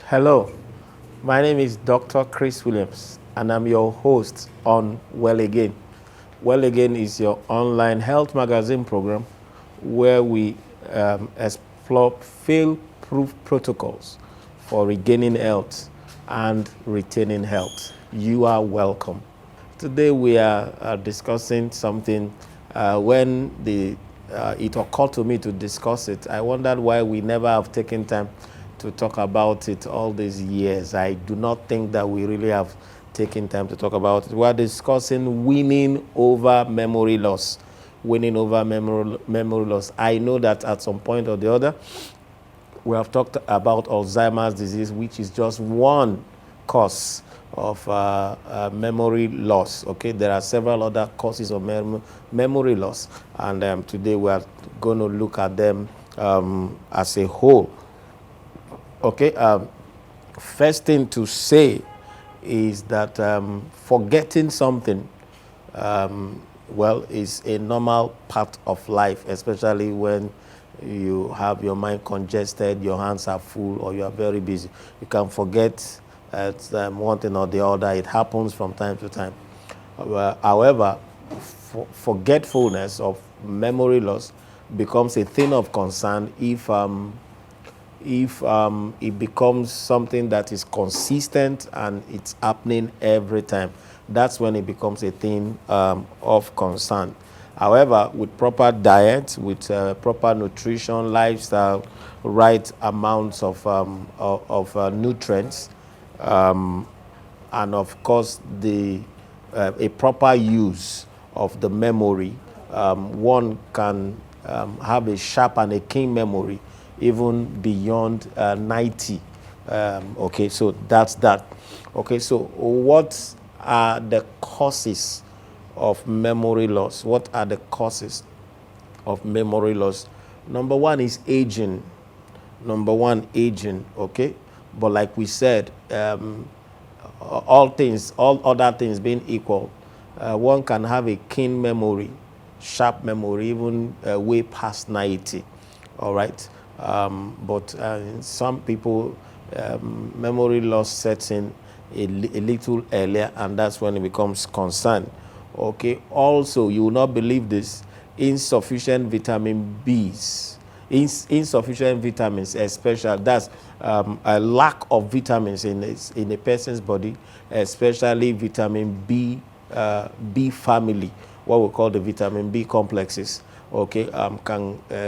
Hello, my name is Dr. Chris Williams, and I'm your host on Well Again. Well Again is your online health magazine program where we explore fail-proof protocols for regaining health and retaining health. You are welcome. Today we are discussing something. When it occurred to me to discuss it, I wondered why we never have taken time to talk about it all these years. I do not think that we really have taken time to talk about it. We are discussing winning over memory loss. Winning over memory loss. I know that at some point or the other, we have talked about Alzheimer's disease, which is just one cause of memory loss. Okay, there are several other causes of memory loss, and today we are going to look at them as a whole. Okay, first thing to say is that forgetting something, is a normal part of life, especially when you have your mind congested, your hands are full, or you are very busy. You can forget one thing or the other. It happens from time to time. However, forgetfulness of memory loss becomes a thing of concern if it becomes something that is consistent and it's happening every time. That's when it becomes a thing of concern. However, with proper diet, with proper nutrition, lifestyle, right amounts of nutrients, and of course a proper use of the memory, one can have a sharp and a keen memory even beyond 90. Okay, so that's that. Okay, so what are the causes of memory loss? What are the causes of memory loss? Number one is aging. Okay, but like we said, all other things being equal, one can have a keen memory, sharp memory, even way past 90. All right, but some people, memory loss sets in a little earlier, and that's when it becomes concern. Okay, also, you will not believe this, insufficient vitamin Bs, insufficient vitamins, especially that's a lack of vitamins in a person's body, especially vitamin B family, what we call the vitamin B complexes. Okay,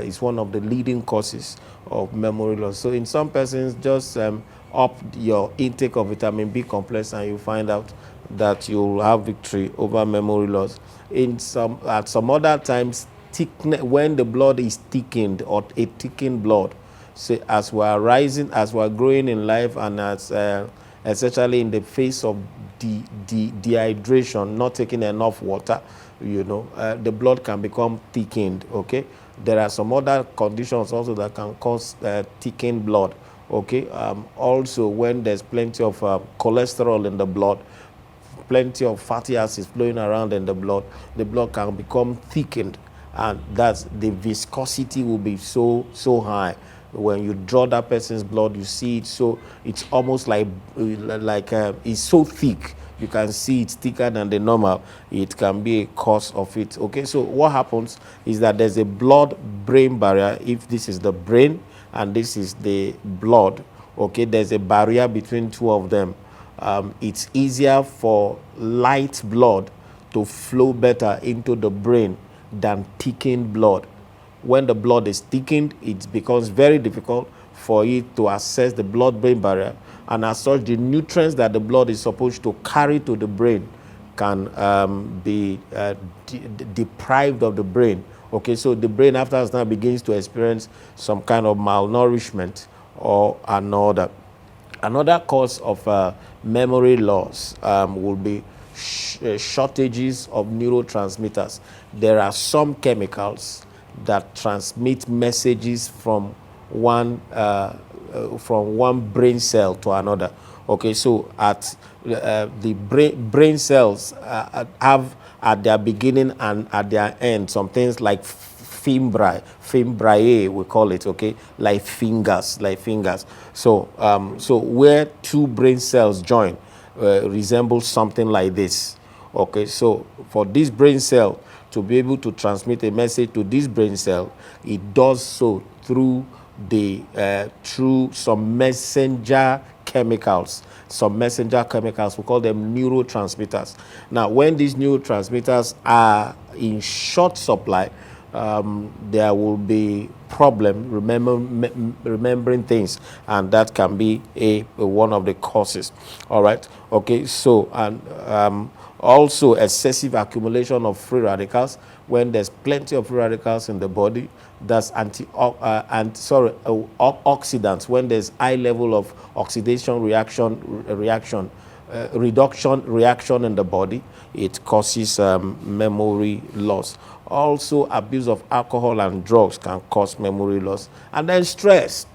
is one of the leading causes of memory loss. So in some persons, just up your intake of vitamin B complex, and you find out that you'll have victory over memory loss. At some other times, when the blood is thickened, or a thickened blood, so as we are rising, as we are growing in life, and as especially in the face of dehydration, not taking enough water, the blood can become thickened. Okay, there are some other conditions also that can cause thickened blood. Okay, also when there's plenty of cholesterol in the blood, plenty of fatty acids flowing around in the blood can become thickened, and that's the viscosity will be so high. When you draw that person's blood, you see it, so it's almost like it's so thick. You can see it's thicker than the normal. It can be a cause of it. Okay, so what happens is that there's a blood-brain barrier. If this is the brain and this is the blood, okay, there's a barrier between two of them. It's easier for light blood to flow better into the brain than thickened blood. When the blood is thickened, it becomes very difficult for it to access the blood-brain barrier, and as such, the nutrients that the blood is supposed to carry to the brain can be deprived of the brain. Okay, so the brain after that begins to experience some kind of malnourishment or another. Another cause of memory loss will be shortages of neurotransmitters. There are some chemicals that transmit messages from one brain cell to another. Okay, so at the brain cells have at their beginning and at their end some things like fimbriae, we call it, okay, like fingers. So, so where two brain cells join, resembles something like this. Okay, so for this brain cell to be able to transmit a message to this brain cell, it does so through through some messenger chemicals. We call them neurotransmitters. Now, when these neurotransmitters are in short supply, there will be problem remembering things, and that can be a one of the causes. All right, okay. So, and also excessive accumulation of free radicals. When there's plenty of free radicals in the body, that's oxidants. When there's high level of oxidation reduction reaction in the body, it causes memory loss. Also, abuse of alcohol and drugs can cause memory loss. And then stress.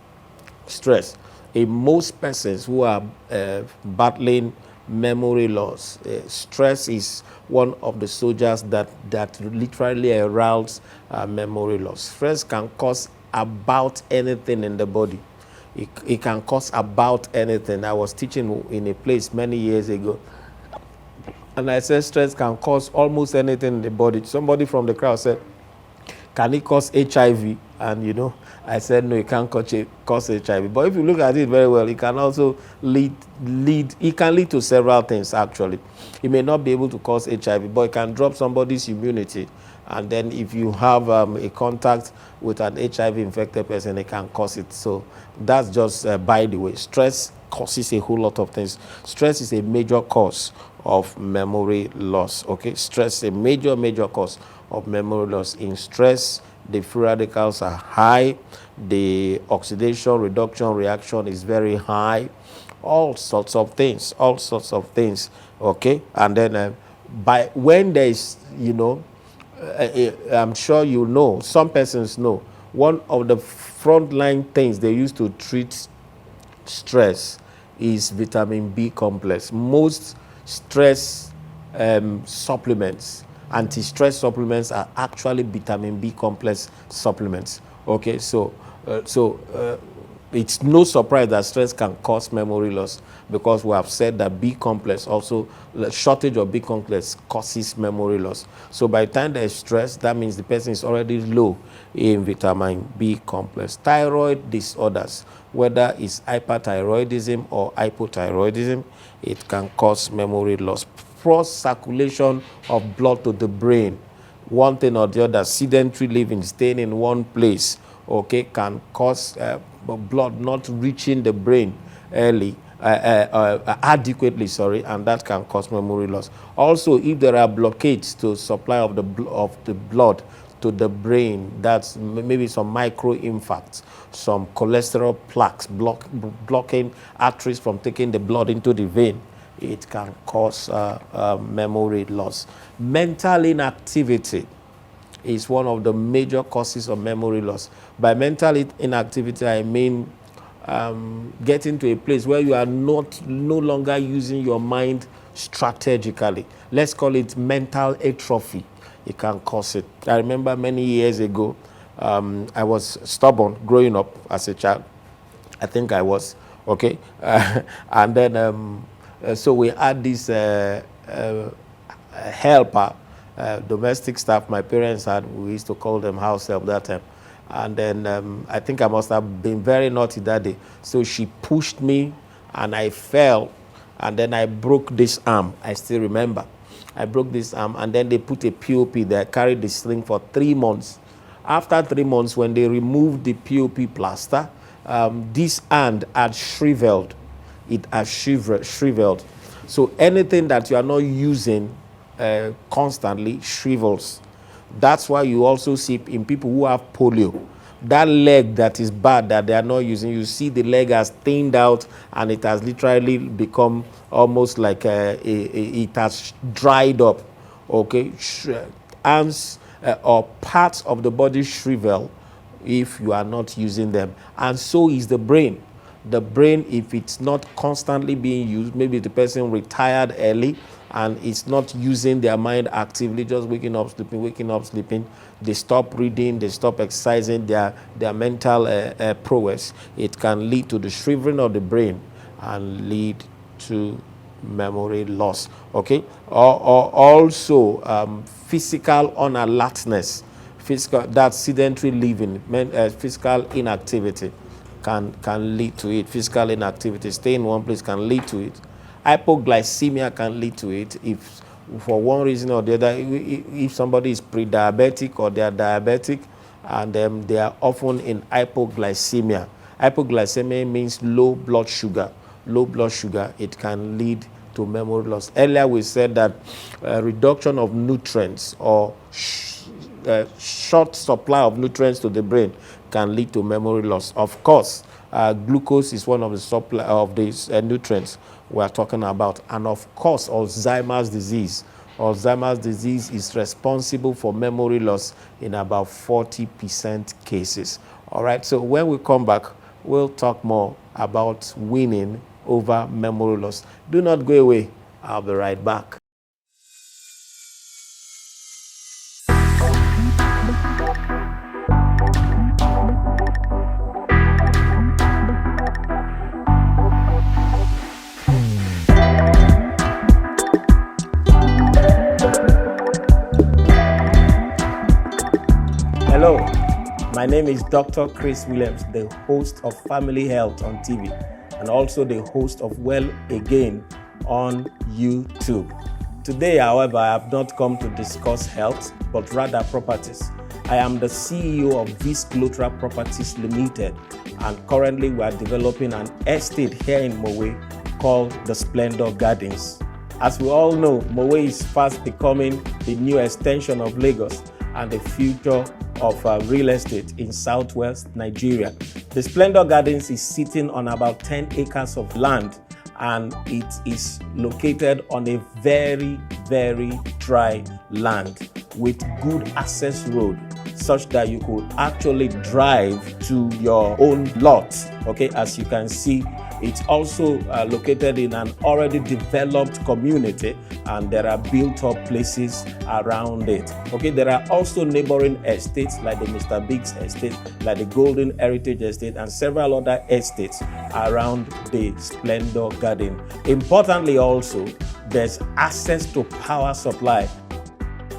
In most persons who are battling memory loss, stress is one of the soldiers that literally heralds memory loss. Stress can cause about anything in the body. It can cause about anything. I was teaching in a place many years ago, and I said stress can cause almost anything in the body. Somebody from the crowd said, can it cause HIV? And I said, no, it can't cause HIV. But if you look at it very well, it can also lead to several things, actually. It may not be able to cause HIV, but it can drop somebody's immunity. And then if you have a contact with an HIV-infected person, it can cause it. So that's just by the way. Stress causes a whole lot of things. Stress is a major cause of memory loss. Okay, stress is a major cause of memory loss. In stress, the free radicals are high, the oxidation reduction reaction is very high, all sorts of things. Okay, and then by when there is, I'm sure some persons know, one of the frontline things they use to treat stress is vitamin B complex. Most stress supplements, anti-stress supplements, are actually vitamin B complex supplements. Okay, so it's no surprise that stress can cause memory loss, because we have said that B complex, also the shortage of B complex, causes memory loss. So by the time there's stress, that means the person is already low in vitamin B complex. Thyroid disorders, whether it's hyperthyroidism or hypothyroidism, it can cause memory loss. Poor circulation of blood to the brain, one thing or the other, sedentary living, staying in one place, okay, can cause blood not reaching the brain adequately, and that can cause memory loss. Also, if there are blockades to supply of the blood to the brain, that's maybe some micro infarcts, some cholesterol plaques blocking arteries from taking the blood into the vein, it can cause memory loss. Mental inactivity is one of the major causes of memory loss. By mental inactivity, I mean getting to a place where you are no longer using your mind strategically. Let's call it mental atrophy. It can cause it. I remember many years ago, I was stubborn growing up as a child. I think I was, okay? And then, so we had this helper, domestic staff my parents had. We used to call them house help that time. And then I think I must have been very naughty that day. So she pushed me and I fell, and then I broke this arm. I still remember. I broke this arm, and then they put a POP there. I carried the sling for 3 months. After 3 months, when they removed the POP plaster, this hand had shriveled. It has shriveled. So anything that you are not using constantly shrivels. That's why you also see in people who have polio, that leg that is bad that they are not using, you see the leg has thinned out and it has literally become almost like it has dried up. Okay, arms or parts of the body shrivel if you are not using them, and so is the brain. The brain, if it's not constantly being used, maybe the person retired early and it's not using their mind actively, just waking up, sleeping, they stop reading, they stop exercising their mental prowess, it can lead to the shriveling of the brain and lead to memory loss. Okay, or also physical unalertness, that sedentary living, physical inactivity can lead to it. Physical inactivity, stay in one place, can lead to it. Hypoglycemia can lead to it if, for one reason or the other, if somebody is pre-diabetic or they are diabetic, and they are often in hypoglycemia. Hypoglycemia means low blood sugar. Low blood sugar, it can lead to memory loss. Earlier we said that reduction of nutrients or short supply of nutrients to the brain can lead to memory loss. Of course, glucose is one of the supply of these nutrients we are talking about. And of course, Alzheimer's disease. Alzheimer's disease is responsible for memory loss in about 40% cases. All right, so when we come back, we'll talk more about winning over memory loss. Do not go away. I'll be right back. Hello, my name is Dr. Chris Williams, the host of Family Health on TV, and also the host of Well Again on YouTube. Today, however, I have not come to discuss health, but rather properties. I am the CEO of Visglotra Properties Limited, and currently we are developing an estate here in Mowe called the Splendor Gardens. As we all know, Mowe is fast becoming the new extension of Lagos and the future of real estate in southwest Nigeria. The Splendor Gardens is sitting on about 10 acres of land, and it is located on a very, very dry land with good access road, such that you could actually drive to your own lot. Okay, as you can see, it's also located in an already developed community, and there are built-up places around it. Okay, there are also neighboring estates like the Mr. Biggs estate, like the Golden Heritage Estate, and several other estates around the Splendor Garden. Importantly also, there's access to power supply.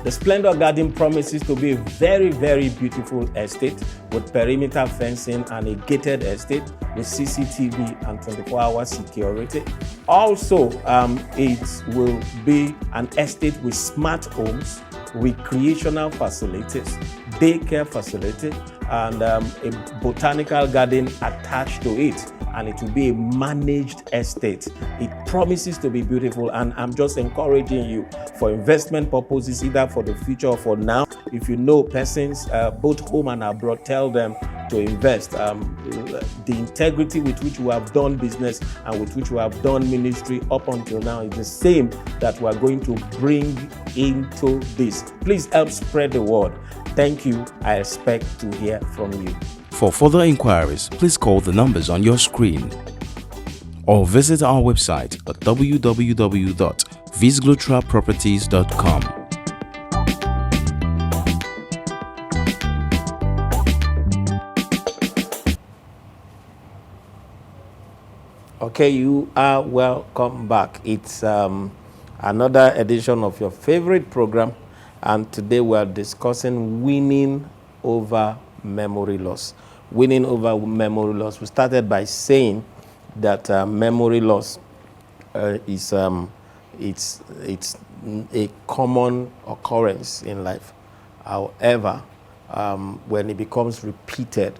The Splendor Garden promises to be a very, very beautiful estate with perimeter fencing and a gated estate with CCTV and 24-hour security. Also, it will be an estate with smart homes, recreational facilities, daycare facility, and a botanical garden attached to it. And it will be a managed estate. It promises to be beautiful, and I'm just encouraging you for investment purposes, either for the future or for now. If you know persons both home and abroad, tell them to invest. The integrity with which we have done business and with which we have done ministry up until now is the same that we are going to bring into this. Please help spread the word. Thank you. I expect to hear from you. For further inquiries, please call the numbers on your screen or visit our website at www.visglotraproperties.com. Okay, you are welcome back. It's another edition of your favorite program, and today we are discussing winning over memory loss. Winning over memory loss. We started by saying that memory loss is it's a common occurrence in life. However, when it becomes repeated,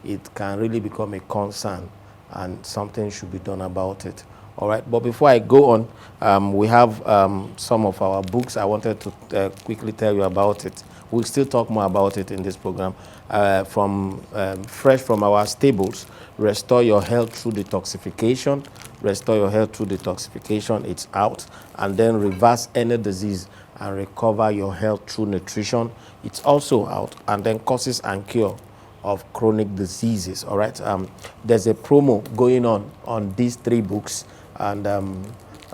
it can really become a concern, and something should be done about it. All right, but before I go on, we have some of our books. I wanted to quickly tell you about it. We'll still talk more about it in this program. Fresh from our stables, Restore Your Health Through Detoxification. Restore Your Health Through Detoxification, it's out. And then Reverse Any Disease and Recover Your Health Through Nutrition, it's also out. And then Causes and Cure of Chronic Diseases. All right, there's a promo going on these three books, and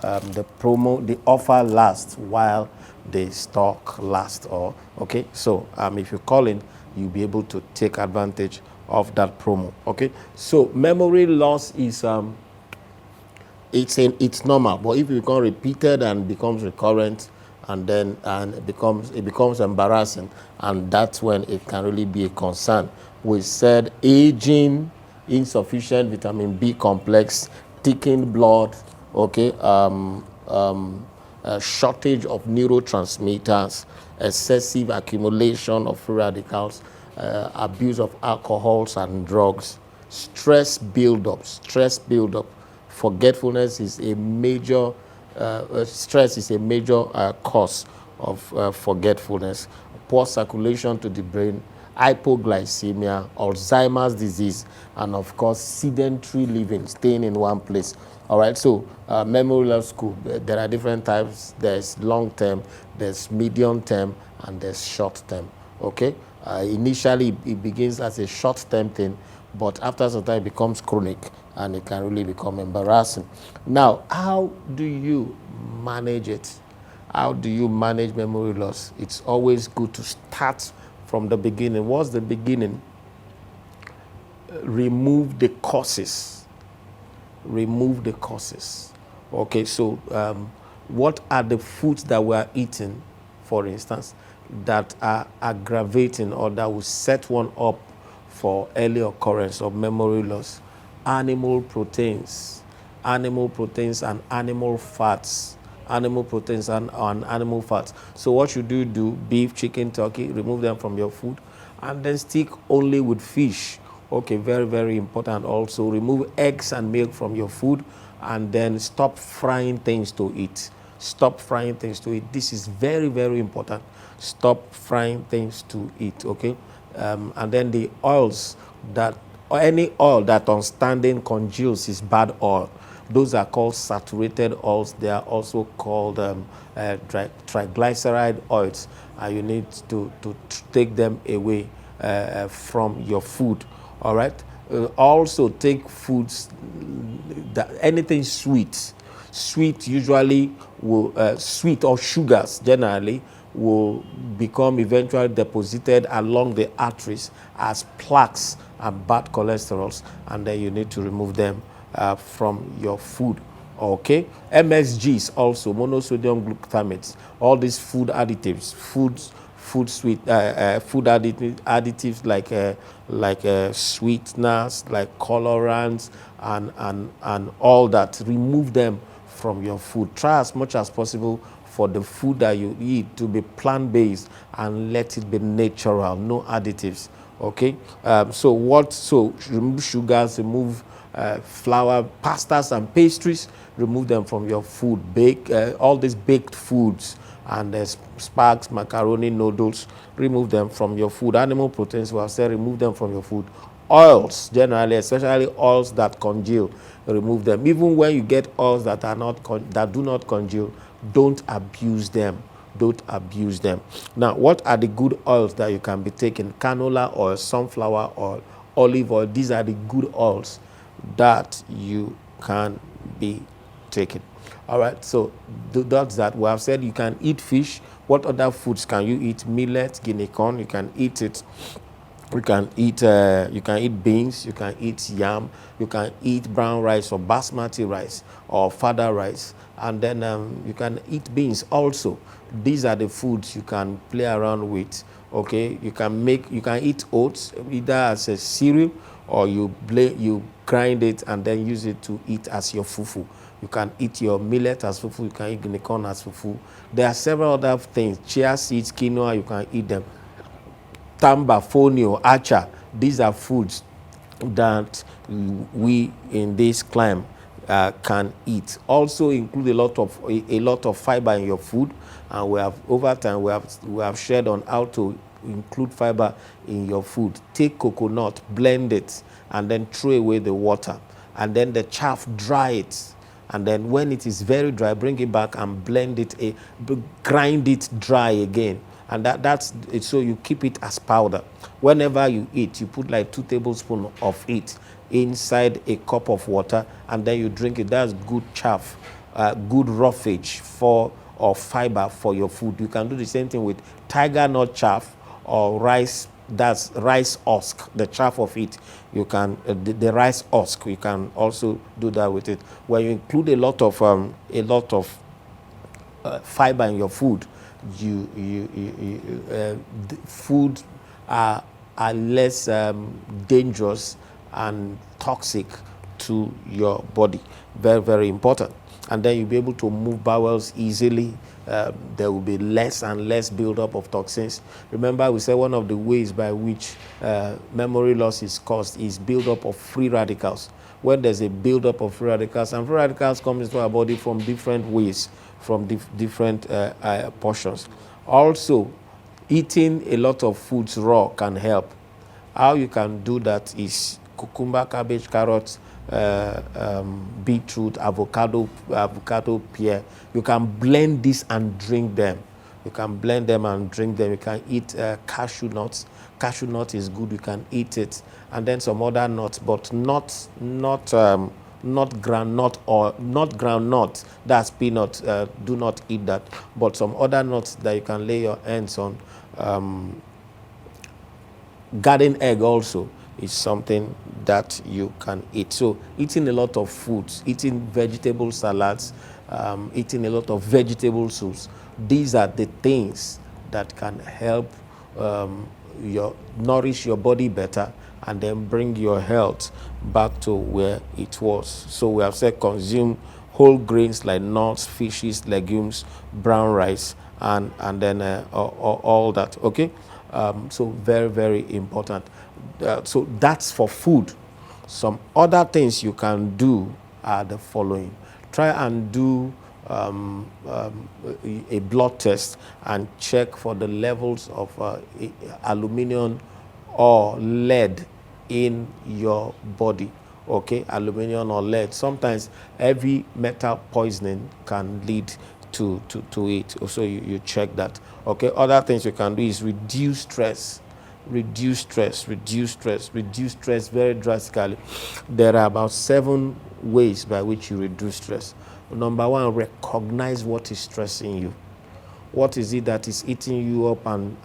the offer lasts while the stock lasts. Or okay, so if you call in, you'll be able to take advantage of that promo. Okay, so memory loss is it's normal, but if it becomes repeated and becomes recurrent, and then it becomes embarrassing, and that's when it can really be a concern. We said aging, insufficient vitamin B complex, thickened blood, okay, shortage of neurotransmitters, excessive accumulation of free radicals, abuse of alcohols and drugs, stress buildup, forgetfulness is a major, stress is a major cause of forgetfulness, poor circulation to the brain, hypoglycemia, Alzheimer's disease, and of course sedentary living, staying in one place. All right, so memory loss there are different types. There's long term, there's medium term, and there's short term. Okay, initially it begins as a short term thing, but after some time it becomes chronic and it can really become embarrassing. Now, how do you manage it? How do you manage memory loss? It's always good to start from the beginning. What's the beginning? Remove the causes. Remove the causes. Okay, so what are the foods that we are eating, for instance, that are aggravating or that will set one up for early occurrence of memory loss? Animal proteins and animal fats. Animal proteins and animal fats. So what should you do? Beef, chicken, turkey, remove them from your food, and then stick only with fish. Okay, very, very important. Also, remove eggs and milk from your food, and then stop frying things to eat. Stop frying things to eat. This is very, very important. Stop frying things to eat, okay? And then the oils that, or any oil that on standing congeals is bad oil. Those are called saturated oils. They are also called triglyceride oils. You need to take them away from your food. All right. Also take foods that anything sweet. Sweet usually will sweet or sugars generally will become eventually deposited along the arteries as plaques and bad cholesterols, and then you need to remove them from your food. Okay, MSGs also, monosodium glutamate, all these food additives, food additives like sweeteners, like colorants, and all that. Remove them from your food. Try as much as possible for the food that you eat to be plant-based, and let it be natural, no additives. Okay, so remove sugars, remove flour, pastas and pastries, remove them from your food. Bake all these baked foods and sparks, macaroni, noodles, remove them from your food. Animal proteins, we have said, remove them from your food. Oils, generally, especially oils that congeal, remove them. Even when you get oils that do not congeal, don't abuse them. Don't abuse them. Now, what are the good oils that you can be taking? Canola oil, sunflower oil, olive oil. These are the good oils that you can be taking. All right, so that's that. We have said you can eat fish. What other foods can you eat? Millet, guinea corn, you can eat it. You can eat beans, you can eat yam, you can eat brown rice or basmati rice or fada rice, and then you can eat beans also. These are the foods you can play around with. Okay, you can eat oats either as a cereal, or you grind it and then use it to eat as your fufu. You can eat your millet as fufu, you can eat guinea corn as fufu. There are several other things. Chia seeds, quinoa, you can eat them. Tamba, fonio, acha, these are foods that we in this climate can eat. Also include a lot of fiber in your food, and we have over time we have shared on how to include fiber in your food. Take coconut, blend it, and then throw away the water, and then the chaff, dry it, and then when it is very dry, bring it back and blend it, grind it dry again. And that's it, so you keep it as powder. Whenever you eat, you put like 2 tablespoons of it inside a cup of water, and then you drink it. That's good chaff. good roughage for or fiber for your food. You can do the same thing with tiger nut chaff or rice. That's rice husk, the chaff of it. You can the rice husk. You can also do that with it. When you include a lot of fiber in your food, the food are less dangerous and toxic to your body. Very, very important. And then you'll be able to move bowels easily. There will be less and less buildup of toxins. Remember, we said one of the ways by which memory loss is caused is buildup of free radicals. When there's a buildup of free radicals, and free radicals come into our body from different ways, from different portions. Also, eating a lot of foods raw can help. How you can do that is cucumber, cabbage, carrots, beetroot, avocado, pear. You can blend this and drink them. You can blend them and drink them. You can eat cashew nuts. Cashew nut is good. You can eat it, and then some other nuts, but not groundnut or not groundnut. That's peanut. Do not eat that. But some other nuts that you can lay your hands on. Garden egg also is something that you can eat. So eating a lot of foods, eating vegetable salads, eating a lot of vegetable soups, these are the things that can help nourish your body better and then bring your health back to where it was. So we have said consume whole grains like nuts, fishes, legumes, brown rice, and then all that. Okay. So very, very important. So that's for food. Some other things you can do are the following. Try and do a blood test and check for the levels of aluminum or lead in your body. Okay, aluminum or lead. Sometimes heavy metal poisoning can lead to it. So you check that. Okay, other things you can do is reduce stress very drastically. There are about 7 ways by which you reduce stress. Number 1, recognize what is stressing you. What is it that is eating you up and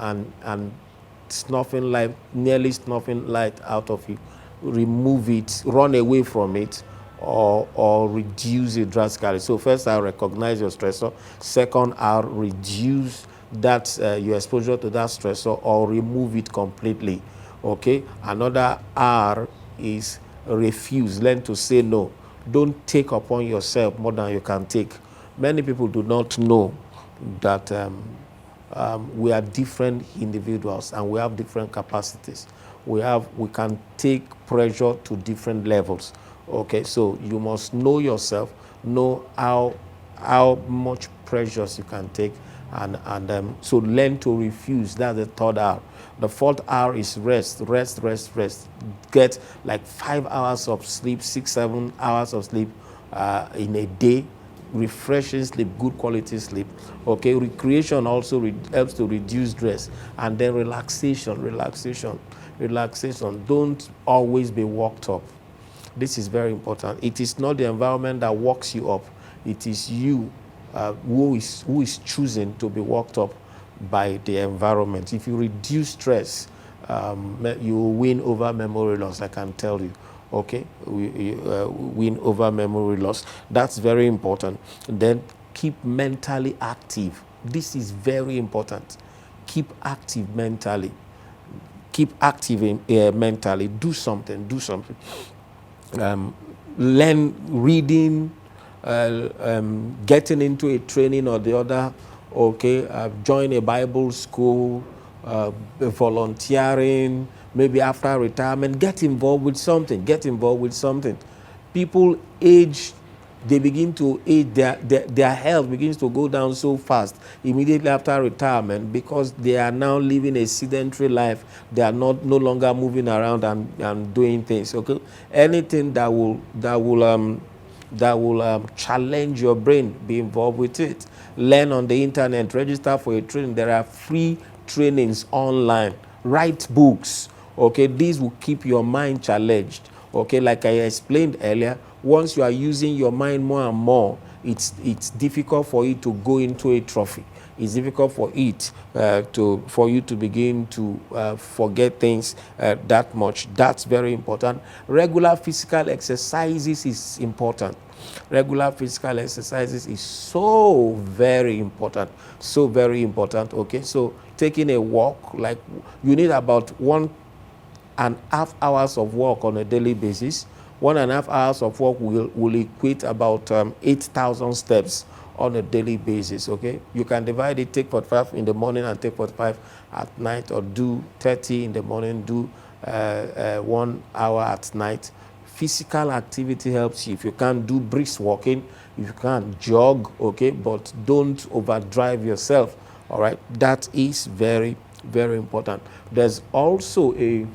nearly snuffing light out of you? Remove it, run away from it, or reduce it drastically. So first, I'll recognize your stressor. Second, I'll reduce that your exposure to that stressor or remove it completely. Okay. Another R is refuse. Learn to say no. Don't take upon yourself more than you can take. Many people do not know that we are different individuals and we have different capacities. We can take pressure to different levels. Okay, so you must know yourself, know how much pressures you can take, and so learn to refuse. That's the third R. The fourth R is rest. Get like 5 hours of sleep, 6-7 hours of sleep in a day. Refreshing sleep, good quality sleep. Okay, recreation also helps to reduce stress, and then relaxation. Don't always be worked up. This is very important. It is not the environment that works you up. It is you who is choosing to be worked up by the environment. If you reduce stress, you will win over memory loss, I can tell you. Okay, win over memory loss. That's very important. Then keep mentally active. This is very important. Keep active mentally. Mentally. Do something. Learn reading, getting into a training or the other. Okay, join a Bible school, volunteering, maybe after retirement. Get involved with something. People age, they begin to age, their health begins to go down so fast immediately after retirement because they are now living a sedentary life. They are no longer moving around and doing things. Okay, anything that will challenge your brain, be involved with it. Learn on the internet, register for a training. There are free trainings online. Write books. Okay, these will keep your mind challenged. Okay, like I explained earlier, once you are using your mind more and more, it's difficult for you to go into a trophy. It's difficult for it for you to begin to forget things that much. That's very important. Regular physical exercises is important. Regular physical exercises is so very important. So very important. Okay, so taking a walk, like you need about 1.5 hours of walk on a daily basis. 1.5 hours of walk will equate about 8,000 steps on a daily basis. Okay, you can divide it, take 45 in the morning and take 45 at night, or do 30 in the morning, do 1 hour at night. Physical activity helps you. If you can't do brisk walking, if you can't jog, okay, but don't overdrive yourself. All right, that is very, very important. There's also an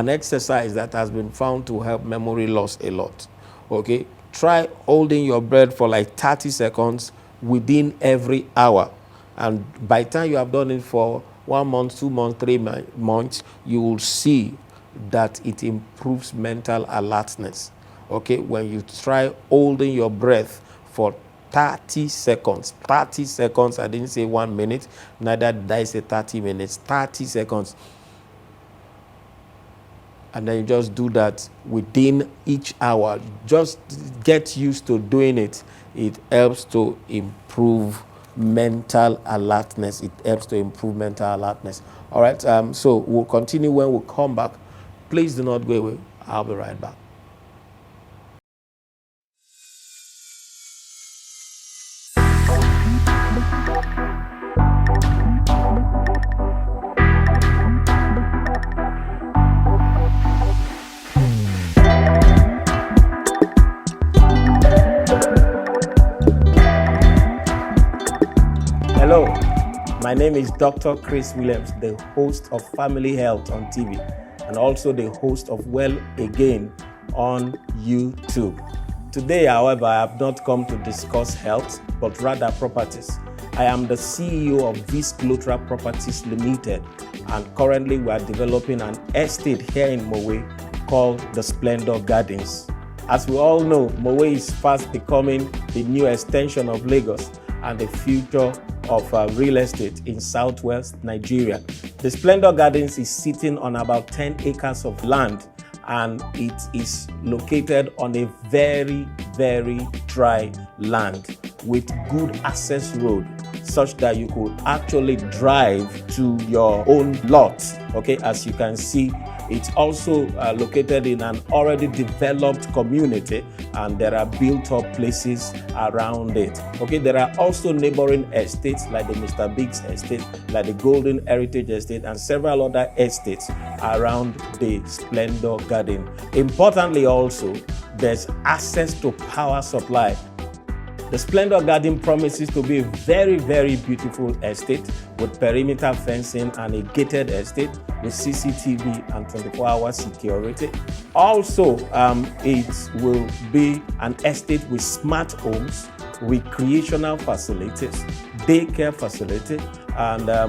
exercise that has been found to help memory loss a lot. Okay, try holding your breath for like 30 seconds within every hour, and by the time you have done it for 1 month, 2 months, 3 months, you will see that it improves mental alertness. Okay, when you try holding your breath for 30 seconds. 30 seconds, I didn't say 1 minute, neither did I say 30 minutes. 30 seconds. And then you just do that within each hour. Just get used to doing it. It helps to improve mental alertness. It helps to improve mental alertness. All right, so we'll continue when we come back. Please do not go away. I'll be right back. Hello, my name is Dr. Chris Williams, the host of Family Health on TV, and also the host of Well Again on YouTube. Today, however, I have not come to discuss health, but rather properties. I am the CEO of Dietary Properties Limited, and currently we are developing an estate here in Mowe called the Splendor Gardens. As we all know, Mowe is fast becoming the new extension of Lagos and the future of real estate in southwest Nigeria. The Splendor Gardens is sitting on about 10 acres of land, and it is located on a very, very dry land with good access road, such that you could actually drive to your own lot. Okay, as you can see, it's also located in an already developed community, and there are built-up places around it. Okay, there are also neighboring estates like the Mr. Biggs estate, like the Golden Heritage Estate, and several other estates around the Splendor Garden. Importantly also, there's access to power supply. The Splendor Garden promises to be a very, very beautiful estate with perimeter fencing and a gated estate with CCTV and 24-hour security. Also, it will be an estate with smart homes, recreational facilities, daycare facility, and a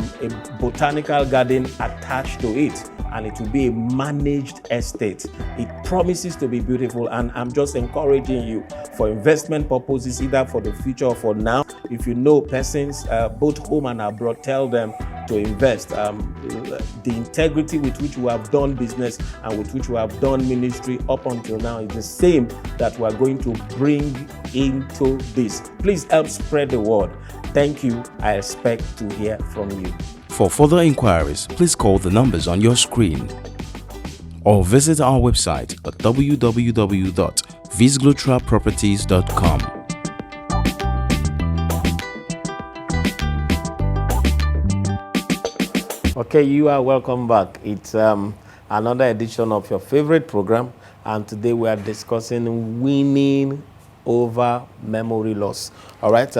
botanical garden attached to it. And it will be a managed estate. It promises to be beautiful, and I'm just encouraging you for investment purposes, either for the future or for now. If you know persons both home and abroad, tell them to invest. The integrity with which we have done business and with which we have done ministry up until now is the same that we are going to bring into this. Please help spread the word. Thank you. I expect to hear from you. For further inquiries, please call the numbers on your screen or visit our website at www.visglotraproperties.com. Okay, you are welcome back. It's another edition of your favorite program, and today we are discussing winning over memory loss. All right.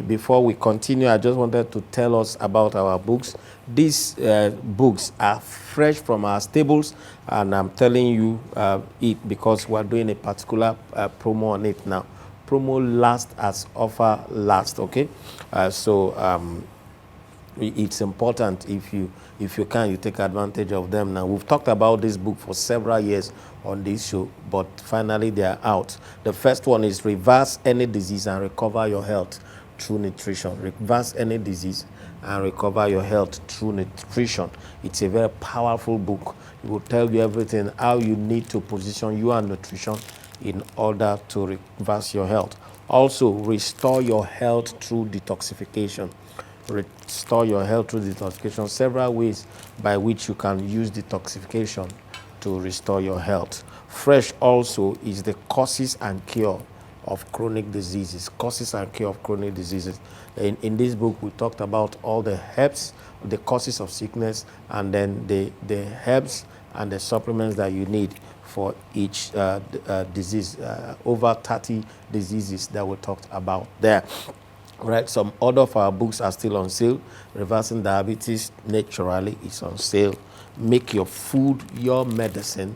Before we continue, I just wanted to tell us about our books. These books are fresh from our stables, and I'm telling you it because we're doing a particular promo on it now. Promo last as offer last. Okay, so it's important. If you can, you take advantage of them. Now, we've talked about this book for several years on this show, but finally they are out. The first one is Reverse Any Disease and Recover Your Health Through Nutrition. Reverse any disease and recover your health through nutrition. It's a very powerful book. It will tell you everything, how you need to position your nutrition in order to reverse your health. Also, Restore Your Health Through Detoxification. Restore your health through detoxification. Several ways by which you can use detoxification to restore your health. Fresh also is the causes and cure of chronic diseases. Causes and cure of chronic diseases. In this book, we talked about all the herbs, the causes of sickness, and then the herbs and the supplements that you need for each disease. Over 30 diseases that we talked about there. Right, some other of our books are still on sale. Reversing Diabetes Naturally is on sale. Make Your Food Your Medicine.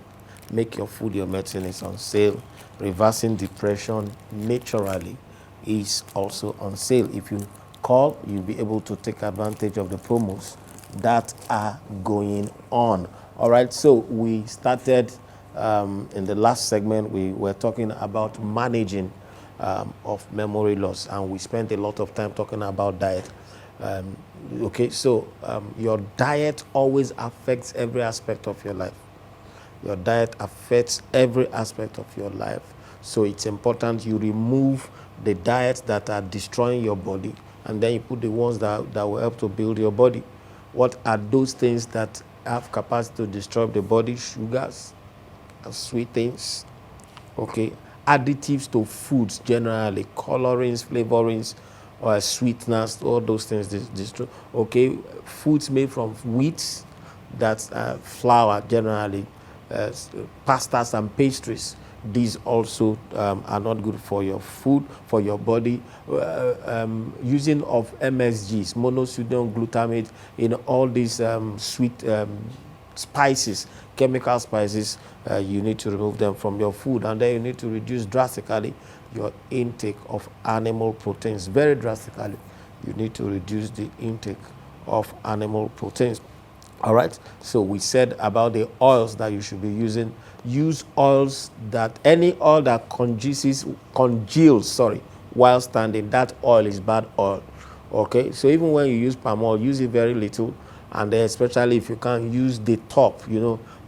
Make Your Food Your Medicine is on sale. Reversing Depression Naturally is also on sale. If you call, you'll be able to take advantage of the promos that are going on. All right, so we started in the last segment, we were talking about managing of memory loss, and we spent a lot of time talking about diet. Okay, so your diet always affects every aspect of your life. Your diet affects every aspect of your life. So it's important you remove the diets that are destroying your body, and then you put the ones that will help to build your body. What are those things that have capacity to destroy the body? Sugars and sweet things. Okay, additives to foods generally, colorings, flavorings, or sweeteners, all those things. Okay, foods made from wheat, that's flour generally, pastas and pastries. These also are not good for your food, for your body. Using of MSGs, monosodium glutamate, in all these sweet spices, chemical spices, you need to remove them from your food. And then you need to reduce drastically your intake of animal proteins. Very drastically, you need to reduce the intake of animal proteins. All right, so we said about the oils that you should be using. Use oils that, any oil that congeals while standing, that oil is bad oil. Okay, so even when you use palm oil, use it very little, and then especially if you can use the top,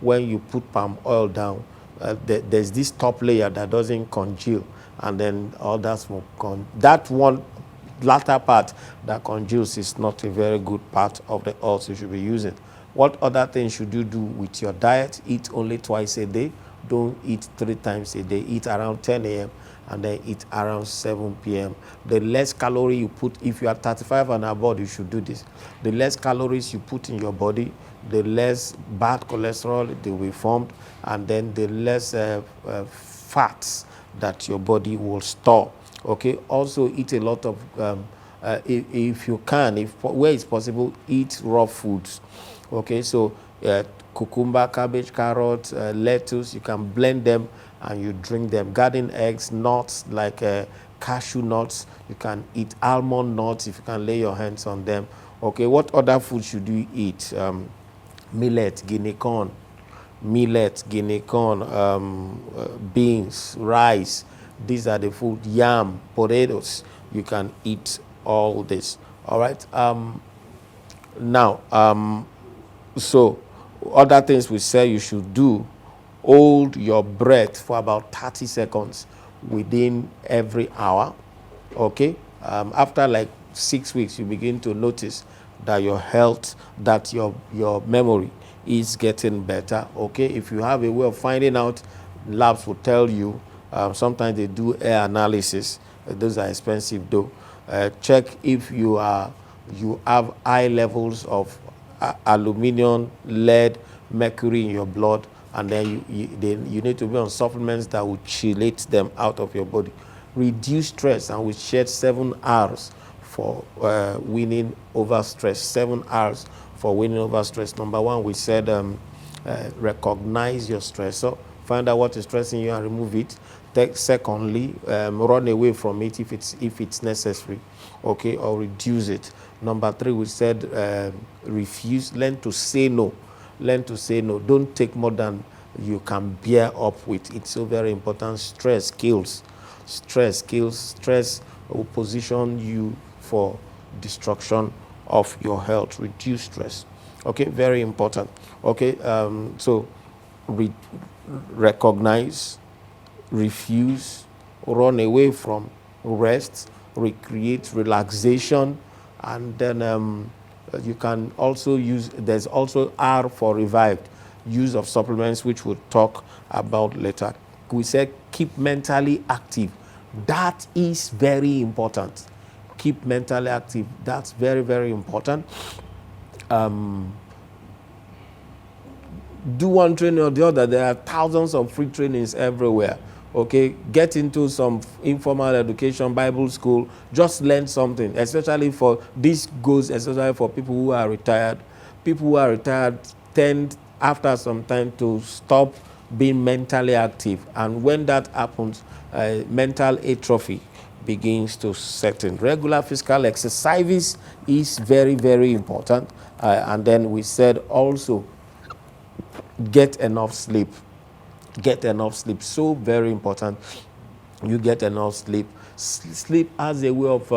when you put palm oil down, there's this top layer that doesn't congeal, and then all that smoke that one latter part that congeals is not a very good part of the oils you should be using. What other things should you do with your diet? Eat only twice a day. Don't eat 3 times a day. Eat around 10 a.m. and then eat around 7 p.m. The less calorie you put, if you are 35 and above, you should do this. The less calories you put in your body, the less bad cholesterol they will be formed, and then the less fats that your body will store. Okay. Also, eat a lot of if you can, where it's possible, eat raw foods. Okay, so cucumber, cabbage, carrot, lettuce, you can blend them and you drink them. Garden eggs, nuts like cashew nuts, you can eat almond nuts if you can lay your hands on them. Okay, what other food should you eat? Millet, guinea corn, beans, rice. These are the food. Yam, potatoes. You can eat all this. All right. Now, so other things we say you should do: hold your breath for about 30 seconds within every hour. Okay. After like 6 weeks, you begin to notice that your health, that your memory is getting better. Okay. If you have a way of finding out, labs will tell you. Sometimes they do air analysis. Those are expensive though. Check if you have high levels of aluminum, lead, mercury in your blood, and then you need to be on supplements that will chelate them out of your body. Reduce stress, and we shared 7 hours for winning over stress. 7 hours for winning over stress. Number 1, we said recognize your stressor. Find out what is stressing you and remove it. Secondly, run away from it if it's necessary, okay, or reduce it. Number 3, we said refuse. Learn to say no. Learn to say no. Don't take more than you can bear up with. It's so very important. Stress kills. Stress kills. Stress will position you for destruction of your health. Reduce stress. Okay, very important. Okay, so recognize, refuse, run away from, rest, recreate, relaxation, and then you can also use, there's also R for revived, use of supplements, which we'll talk about later. We said keep mentally active. That is very important. Keep mentally active. That's very, very important. Do one training or the other. There are thousands of free trainings everywhere. Okay, get into some informal education, Bible school, just learn something, especially for, this goes especially for people who are retired. People who are retired tend after some time to stop being mentally active, and when that happens, mental atrophy begins to set in. Regular physical exercises is very, very important. And then we said also, get enough sleep. Get enough sleep. So very important. You get enough sleep. Sleep has a way of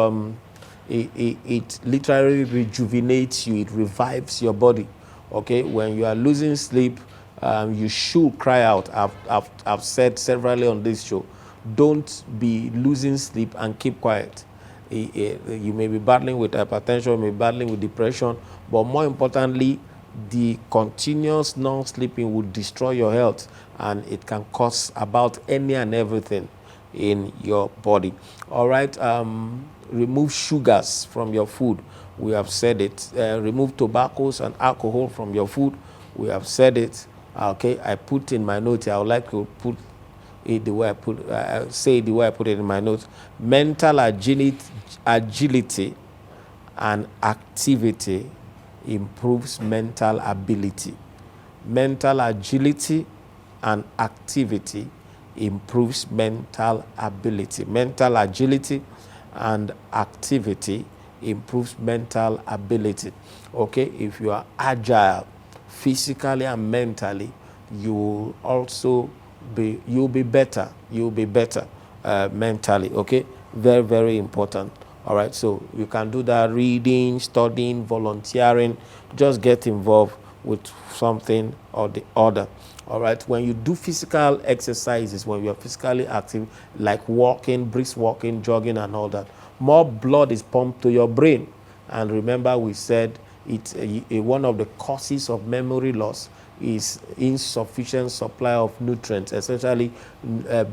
it literally rejuvenates you. It revives your body. Okay, when you are losing sleep, you should cry out. I've said severally on this show, don't be losing sleep and keep quiet. You may be battling with hypertension, you may be battling with depression, but more importantly, the continuous non-sleeping will destroy your health, and it can cause about any and everything in your body. All right, remove sugars from your food. We have said it. Remove tobaccos and alcohol from your food. We have said it. Okay, I put in my notes. I would like to put it the way I put. Say it the way I put it in my notes. Mental agility and activity improves mental ability. Mental agility and activity improves mental ability. Mental agility and activity improves mental ability. Okay, if you are agile physically and mentally, you will also you'll be better mentally. Okay, very, very important. All right, so you can do that: reading, studying, volunteering. Just get involved with something or the other. All right, when you do physical exercises, when you are physically active, like walking, brisk walking, jogging, and all that, more blood is pumped to your brain. And remember, we said it's one of the causes of memory loss is insufficient supply of nutrients, essentially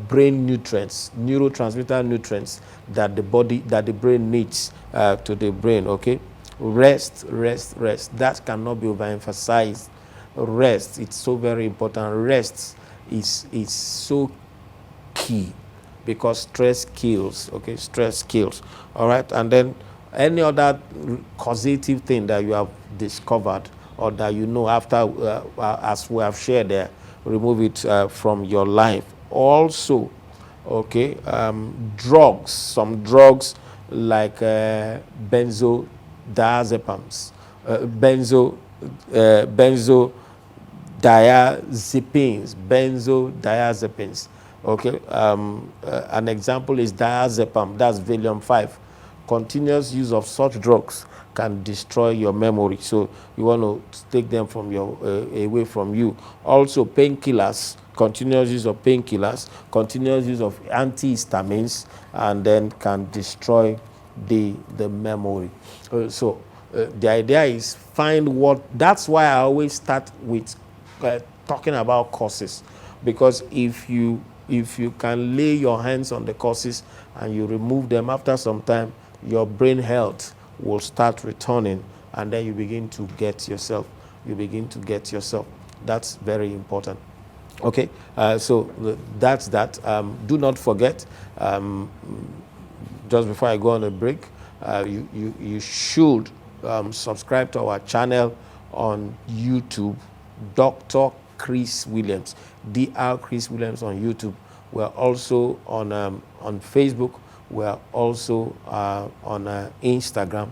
brain nutrients, neurotransmitter nutrients that the brain needs to the brain. Okay, rest. That cannot be overemphasized. Rest, it's so very important. Rest is so key, because stress kills. Okay, stress kills. All right, and then any other causative thing that you have discovered or that you know after, as we have shared there, remove it from your life. Also, okay, drugs, some drugs like benzodiazepines, benzodiazepines. Okay, an example is diazepam, that's Valium 5. Continuous use of such drugs can destroy your memory, so you want to take them from your away from you. Also, painkillers, continuous use of painkillers, continuous use of antihistamines, and then can destroy the memory. The idea is find what. That's why I always start with talking about causes, because if you can lay your hands on the causes and you remove them, after some time your brain health will start returning, and then you begin to get yourself. That's very important. Okay, so that's that. Do not forget, just before I go on a break, you should subscribe to our channel on YouTube, Dr. Chris Williams, Dr. Chris Williams on YouTube. We're also on Facebook. We're also on Instagram.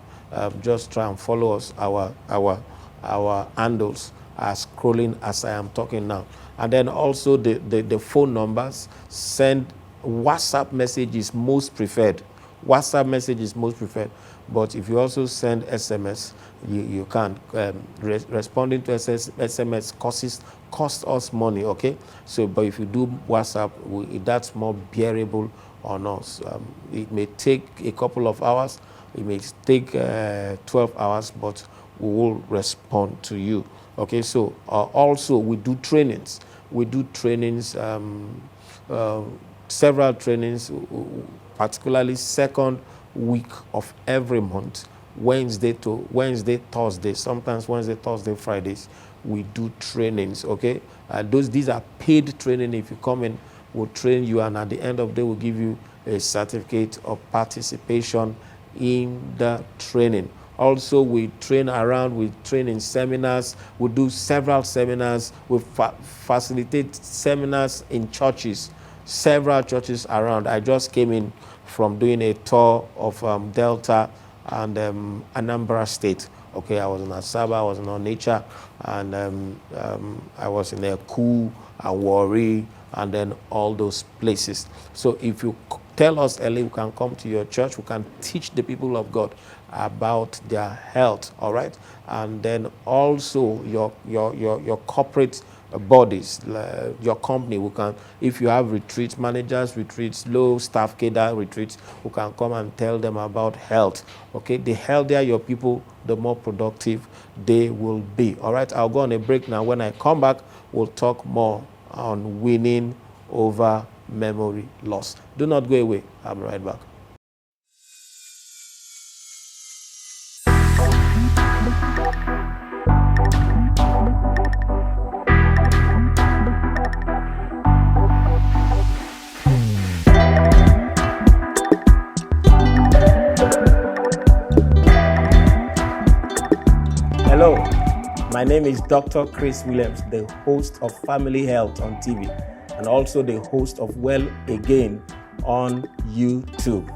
Just try and follow us. Our handles are scrolling as I am talking now. And then also the phone numbers. Send WhatsApp message is most preferred. WhatsApp message is most preferred. But if you also send SMS, you can. Responding to SMS cost us money, okay? So, but if you do WhatsApp, that's more bearable on us. It may take a couple of hours. It may take 12 hours, but we will respond to you. Okay, so also we do trainings. We do trainings, several trainings, particularly second week of every month, Wednesday, Thursday, sometimes Wednesday, Thursday, Fridays, we do trainings, okay? These are paid training. If you come in, we'll train you, and at the end of the day, we'll give you a certificate of participation in the training. Also, we train in seminars. We do several seminars. We facilitate seminars in churches, several churches around. I just came in from doing a tour of Delta and Anambra State. Okay, I was in Asaba, I was in Onitsha, and I was in Eku, Awori, and then all those places. So if you tell us early, we can come to your church. We can teach the people of God about their health, all right? And then also your corporate bodies, your company, we can, if you have retreat managers, retreats, low staff cadre retreats, we can come and tell them about health. Okay, the healthier your people, the more productive they will be. All right, I'll go on a break now. When I come back, we'll talk more on winning over memory loss. Do not go away. I'm right back. Hello, my name is Dr. Chris Williams, the host of Family Health on TV, and also the host of Well Again on YouTube.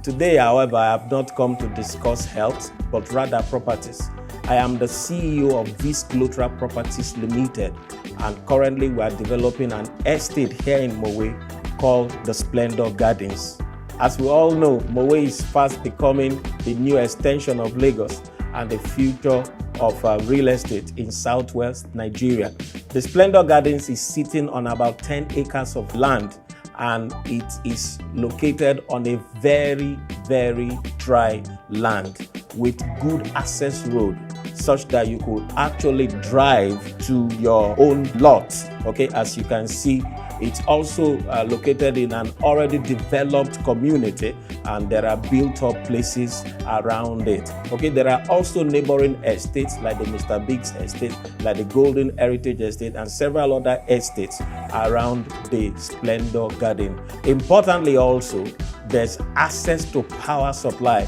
Today, however, I have not come to discuss health, but rather properties. I am the CEO of Dietary Properties Limited, and currently we are developing an estate here in Mowe called the Splendor Gardens. As we all know, Mowe is fast becoming the new extension of Lagos and the future of real estate in southwest Nigeria. The Splendor Gardens is sitting on about 10 acres of land, and it is located on a very, very dry land with good access road, such that you could actually drive to your own lot. Okay, as you can see, it's also located in an already developed community, and there are built-up places around it. Okay, there are also neighboring estates like the Mr. Biggs estate, like the Golden Heritage Estate, and several other estates around the Splendor Garden. Importantly also, there's access to power supply.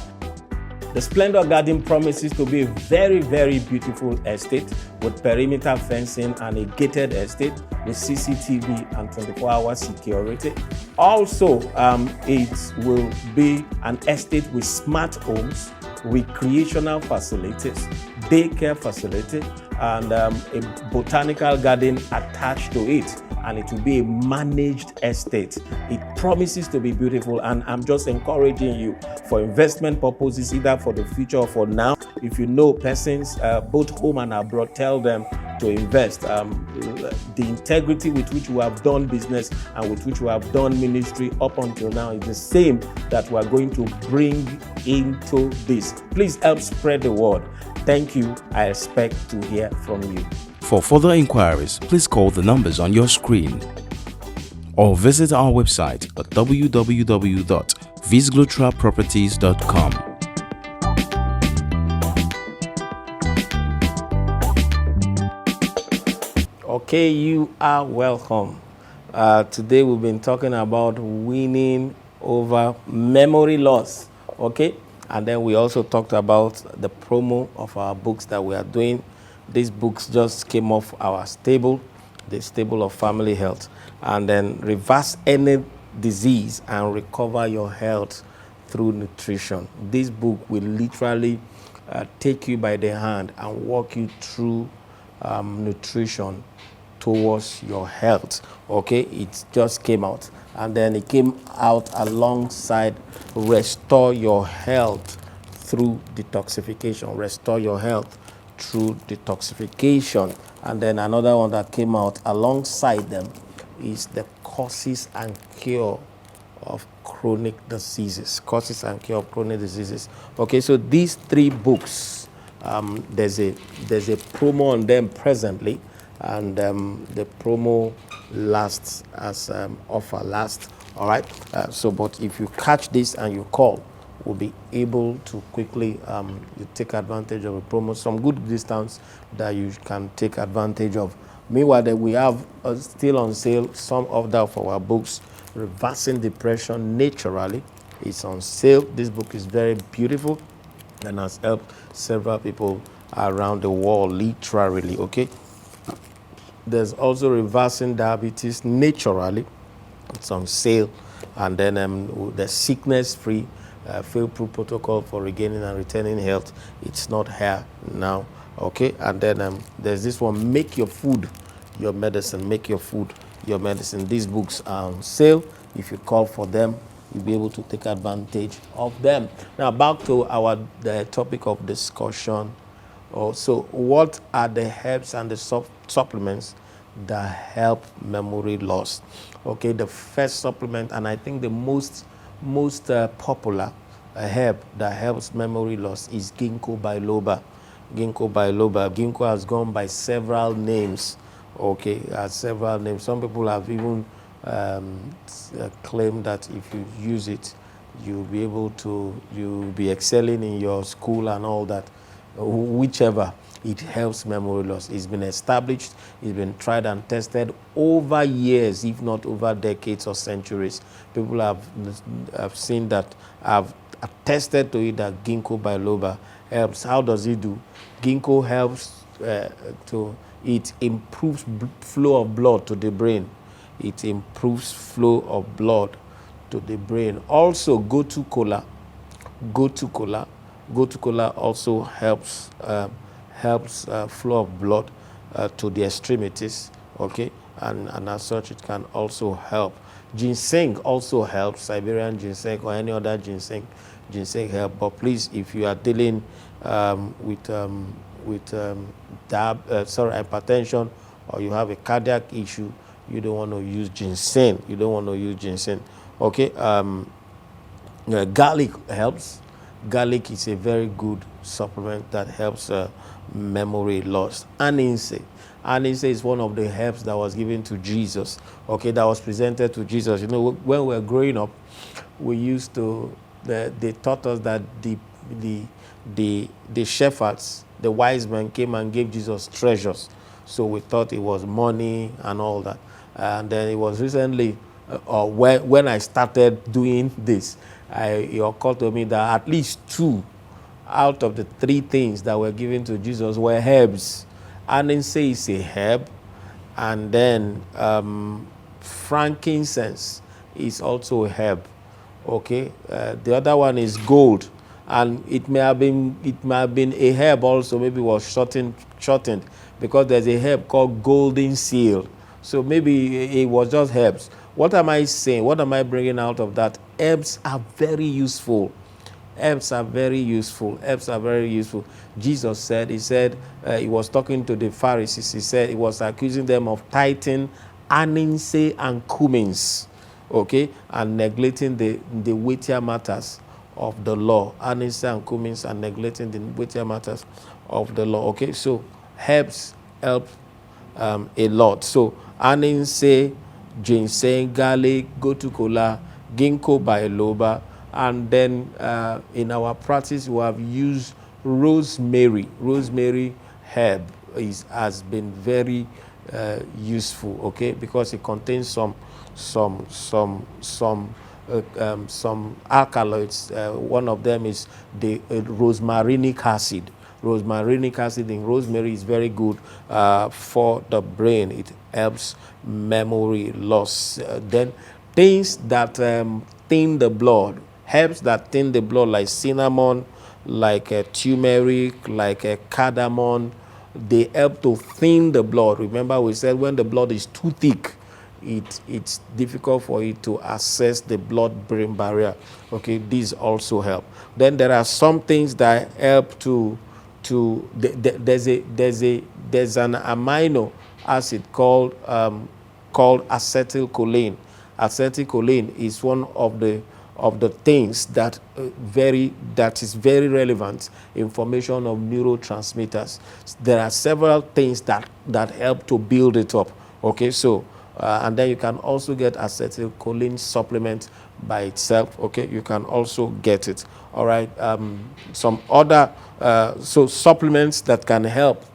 The Splendor Garden promises to be a very, very beautiful estate with perimeter fencing and a gated estate with CCTV and 24-hour security. Also, it will be an estate with smart homes, recreational facilities, daycare facility, and a botanical garden attached to it. And it will be a managed estate. It promises to be beautiful, and I'm just encouraging you for investment purposes, either for the future or for now. If you know persons, both home and abroad, tell them to invest. The integrity with which we have done business and with which we have done ministry up until now is the same that we are going to bring into this. Please help spread the word. Thank you. I expect to hear from you. For further inquiries, please call the numbers on your screen or visit our website at www.visglotraproperties.com. Okay, you are welcome. Today we've been talking about winning over memory loss, okay? And then we also talked about the promo of our books that we are doing. These books just came off our stable. the stable of family health, and then reverse any disease and recover your health through nutrition. This book will literally take you by the hand and walk you through nutrition towards your health. Okay, it just came out, and then it came out alongside Restore Your Health through Detoxification. Restore Your Health through Detoxification. And then another one that came out alongside them is The Causes and Cure of Chronic Diseases. Causes and Cure of Chronic Diseases. Okay, so these three books, there's a promo on them presently, and the promo lasts as offer lasts. All right. But if you catch this and you call, we'll be able to quickly you take advantage of a promo, some good discounts that you can take advantage of. Meanwhile, that we have still on sale some of our books. Reversing Depression Naturally is on sale. This book is very beautiful and has helped several people around the world, literally. Okay. There's also Reversing Diabetes Naturally. It's on sale. And then the Sickness Free Fail-Proof Protocol for Regaining and Retaining Health. It's not here now. Okay. And then there's this one, Make Your Food Your Medicine. Make Your Food Your Medicine. These books are on sale. If you call for them, you'll be able to take advantage of them. Now, back to the topic of discussion. So what are the herbs and the supplements that help memory loss? Okay, the first supplement, and I think the most popular herb that helps memory loss, is ginkgo biloba. Ginkgo biloba. Ginkgo has gone by several names. Okay, has several names. Some people have even claimed that if you use it, you'll be excelling in your school and all that. Whichever, it helps memory loss. It's been established, it's been tried and tested over years, if not over decades or centuries. People have seen that, have attested to it, that ginkgo biloba helps. How does it do? Ginkgo helps it improves flow of blood to the brain. It improves flow of blood to the brain. Also, gotu kola also helps flow of blood to the extremities. Okay, and as such, it can also help. Ginseng also helps. Siberian ginseng or any other ginseng help. But please, if you are dealing with hypertension, or you have a cardiac issue, you don't want to use ginseng. Okay. Garlic helps. Garlic is a very good supplement that helps memory loss. Anise is one of the herbs that was given to Jesus. Okay, that was presented to Jesus. You know, when we were growing up, we used to. They taught us that the shepherds, the wise men, came and gave Jesus treasures. So we thought it was money and all that. And then it was recently, when I started doing this, it occurred to me that at least 2 out of the 3 things that were given to Jesus were herbs. Anise is a herb, and then frankincense is also a herb. Okay, the other one is gold, and it may have been a herb also. Maybe it was shortened because there's a herb called golden seal. So maybe it was just herbs. What am I saying? What am I bringing out of that? Herbs are very useful. Herbs are very useful. Jesus said, he was talking to the Pharisees. He said he was accusing them of tithing anise and cummins, okay, and neglecting the weightier matters of the law. Anise and cummins, and neglecting the weightier matters of the law. Okay, so herbs help a lot. So anise, ginseng, garlic, gotu kola, ginkgo biloba, and then in our practice we have used rosemary. Rosemary herb has been very useful, okay, because it contains some alkaloids. One of them is the rosmarinic acid. Rosmarinic acid in rosemary is very good for the brain. It helps memory loss. Then things that thin the blood, herbs that thin the blood, like cinnamon, like turmeric, like cardamom, they help to thin the blood. Remember, we said when the blood is too thick, it's difficult for it to access the blood-brain barrier. Okay, these also help. Then there are some things that help there's an amino acid called acetylcholine. Acetylcholine is one of the things that is very relevant in formation of neurotransmitters. There are several things that help to build it up. Okay, so and then you can also get acetylcholine supplement by itself. Okay, you can also get it. All right. Some other so supplements that can help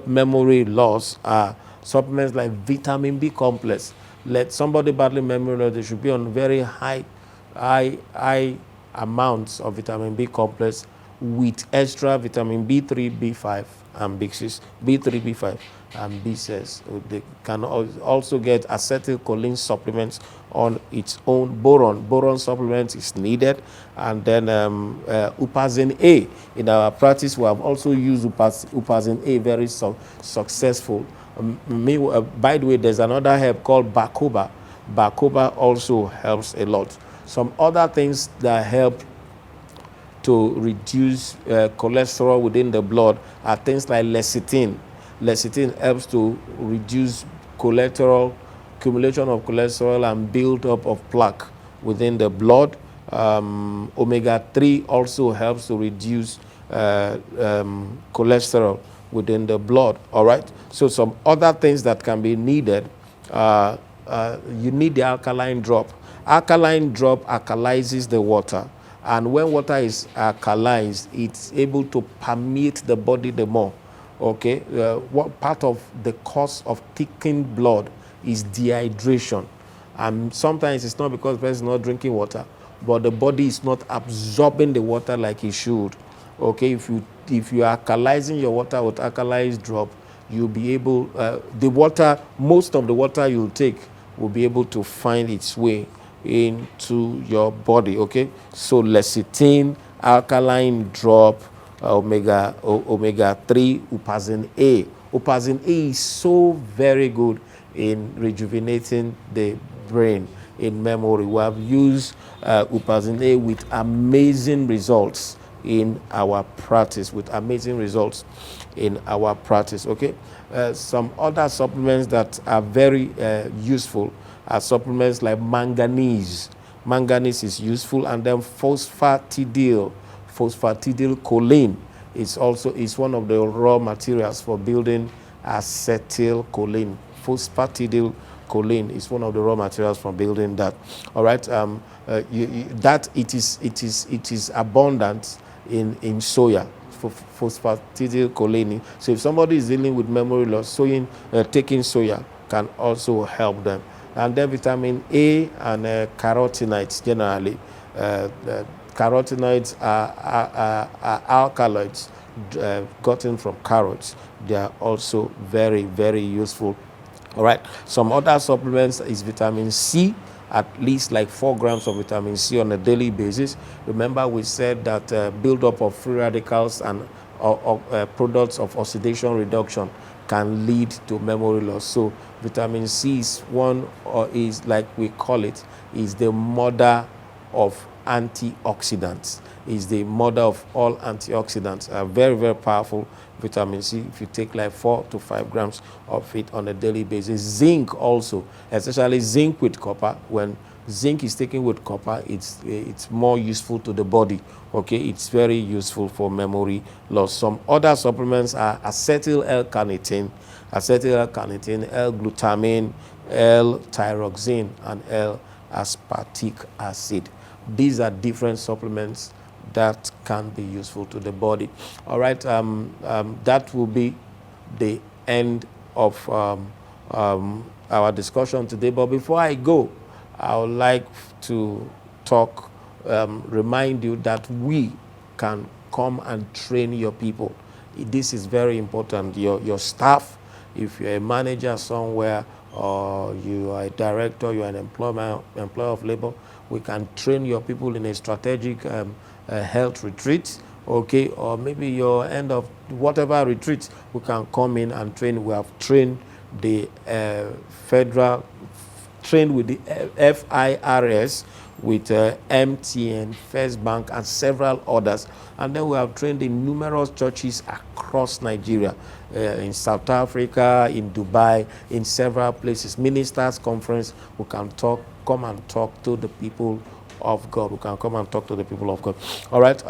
memory loss are supplements like vitamin B complex. Let somebody battling memory loss, they should be on very high amounts of vitamin B complex with extra vitamin B3, B5, and B6, B3, B5, and B6. They can also get acetylcholine supplements on its own. Boron supplement is needed. And then upazin A. In our practice, we have also used upazin A very successful. By the way, there's another herb called bacoba. Bacoba also helps a lot. Some other things that help to reduce cholesterol within the blood are things like lecithin. Lecithin helps to reduce accumulation of cholesterol and build up of plaque within the blood. Omega-3 also helps to reduce cholesterol within the blood. All right. So some other things that can be needed. You need the alkaline drop. Alkaline drop alkalizes the water, and when water is alkalized, it's able to permeate the body the more. Okay. What part of the cause of thickened blood is dehydration, and sometimes it's not because the person is not drinking water, but the body is not absorbing the water like it should. Okay, if you are alkalizing your water with alkalized drop, you'll be able most of the water you'll take will be able to find its way into your body. Okay, so lecithin, alkaline drop, omega-3, upazin A. Upazin A is so very good in rejuvenating the brain in memory. We have used upazin A with amazing results in our practice. Okay. Some other supplements that are very useful are supplements like manganese. Manganese is useful, and then phosphatidylcholine is one of the raw materials for building acetylcholine. Phosphatidylcholine is one of the raw materials for building that. All right. It is abundant in soya, phosphatidylcholine. So if somebody is dealing with memory loss, taking soya can also help them. And then vitamin A and carotenoids generally. Carotenoids are alkaloids gotten from carrots. They are also very, very useful. All right. Some other supplements is vitamin C, at least like 4 grams of vitamin C on a daily basis. Remember, we said that buildup of free radicals and products of oxidation reduction can lead to memory loss. So vitamin C is is like we call it, is the mother of antioxidants. Is the mother of all antioxidants. Very, very powerful vitamin C. If you take like 4 to 5 grams of it on a daily basis. Zinc also, especially zinc with copper. When zinc is taken with copper, it's more useful to the body. Okay, it's very useful for memory loss. Some other supplements are acetyl L-carnitine, L-glutamine, L-thyroxine, and L-aspartic acid. These are different supplements that can be useful to the body. All right, that will be the end of our discussion today. But before I go, I would like to remind you that we can come and train your people. This is very important. Your staff, if you're a manager somewhere, or you are a director, you are an employer of labor, we can train your people in a strategic health retreat, okay, or maybe your end of whatever retreat, we can come in and train. We have trained the federal, trained with the FIRS, with MTN, First Bank, and several others. And then we have trained in numerous churches across Nigeria, in South Africa, in Dubai, in several places. Ministers' conference, we can come and talk to the people of God. We can come and talk to the people of God. All right.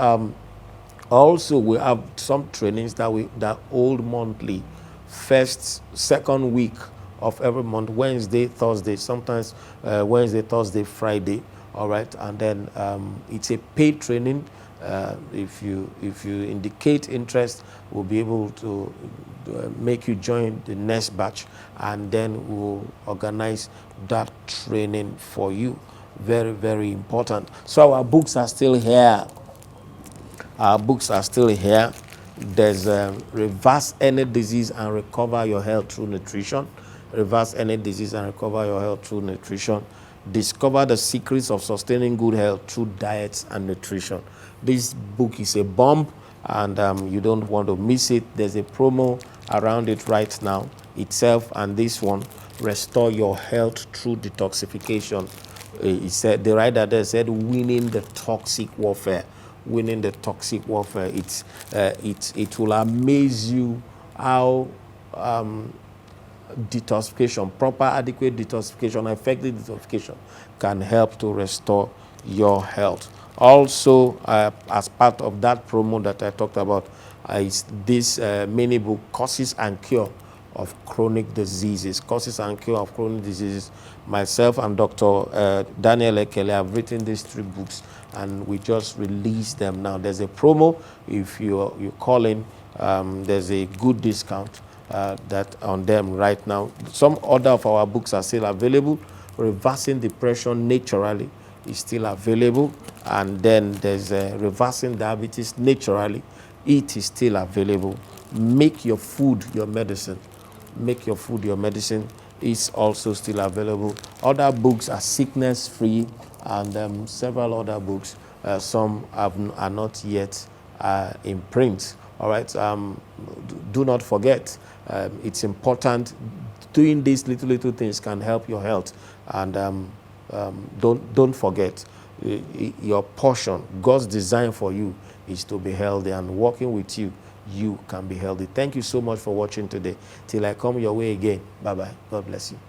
Also, we have some trainings that hold monthly, first, second week of every month, Wednesday, Thursday, sometimes Wednesday, Thursday, Friday. All right, and then it's a paid training. If you indicate interest, we'll be able to make you join the next batch, and then we'll organize that training for you. Very, very important. So our books are still here. Our books are still here. There's Reverse Any Disease and Recover Your Health Through Nutrition. Reverse Any Disease and Recover Your Health Through Nutrition. Discover the secrets of sustaining good health through diets and nutrition. This book is a bomb, and you don't want to miss it. There's a promo around it right now itself, and this one, Restore Your Health Through Detoxification. He said, the writer there said, winning the toxic warfare. Winning the toxic warfare. It will amaze you how detoxification, proper, adequate detoxification, effective detoxification can help to restore your health. Also, as part of that promo that I talked about, is this mini book, Causes and Cure of Chronic Diseases. Causes and Cure of Chronic Diseases. Myself and Dr. Daniel Ekele have written these 3 books, and we just released them now. There's a promo. If you call in, there's a good discount that on them right now. Some other of our books are still available. Reversing Depression Naturally is still available, and then there's Reversing Diabetes Naturally. It is still available. Make Your Food Your Medicine. Make Your Food Your Medicine is also still available. Other books are Sickness Free, and several other books. Some are not yet in print. All right. Do not forget, it's important. Doing these little things can help your health, and don't forget, your portion. God's design for you is to be healthy, and working with you, you can be healthy. Thank you so much for watching today. Till I come your way again. Bye bye. God bless you.